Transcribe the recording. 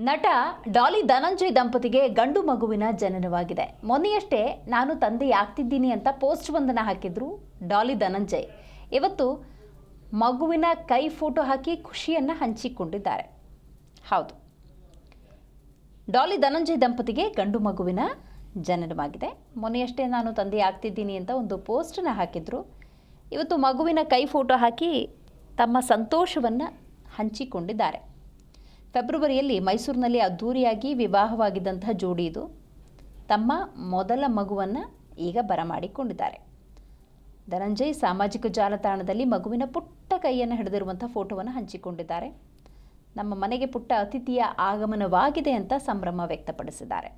ನಟ ಡಾಲಿ ಧನಂಜಯ್ ದಂಪತಿಗೆ ಗಂಡು ಮಗುವಿನ ಜನನವಾಗಿದೆ. ಮೊನ್ನೆಯಷ್ಟೇ ನಾನು ತಂದೆಯಾಗ್ತಿದ್ದೀನಿ ಅಂತ ಪೋಸ್ಟ್ ಒಂದನ್ನು ಹಾಕಿದ್ರು ಡಾಲಿ ಧನಂಜಯ್. ಇವತ್ತು ಮಗುವಿನ ಕೈ ಫೋಟೋ ಹಾಕಿ ಖುಷಿಯನ್ನು ಹಂಚಿಕೊಂಡಿದ್ದಾರೆ. ಹೌದು, ಡಾಲಿ ಧನಂಜಯ್ ದಂಪತಿಗೆ ಗಂಡು ಮಗುವಿನ ಜನನವಾಗಿದೆ. ಮೊನ್ನೆಯಷ್ಟೇ ನಾನು ತಂದೆಯಾಗ್ತಿದ್ದೀನಿ ಅಂತ ಒಂದು ಪೋಸ್ಟನ್ನು ಹಾಕಿದ್ರು. ಇವತ್ತು ಮಗುವಿನ ಕೈ ಫೋಟೋ ಹಾಕಿ ತಮ್ಮ ಸಂತೋಷವನ್ನು ಹಂಚಿಕೊಂಡಿದ್ದಾರೆ. ಫೆಬ್ರವರಿಯಲ್ಲಿ ಮೈಸೂರಿನಲ್ಲಿ ಅದ್ಧೂರಿಯಾಗಿ ವಿವಾಹವಾಗಿದ್ದಂತಹ ಜೋಡಿ ಇದು. ತಮ್ಮ ಮೊದಲ ಮಗುವನ್ನು ಈಗ ಬರಮಾಡಿಕೊಂಡಿದ್ದಾರೆ. ಧನಂಜಯ್ ಸಾಮಾಜಿಕ ಜಾಲತಾಣದಲ್ಲಿ ಮಗುವಿನ ಪುಟ್ಟ ಕೈಯನ್ನು ಹಿಡಿದಿರುವಂಥ ಫೋಟೋವನ್ನು ಹಂಚಿಕೊಂಡಿದ್ದಾರೆ. ನಮ್ಮ ಮನೆಗೆ ಪುಟ್ಟ ಅತಿಥಿಯ ಆಗಮನವಾಗಿದೆ ಅಂತ ಸಂಭ್ರಮ ವ್ಯಕ್ತಪಡಿಸಿದ್ದಾರೆ.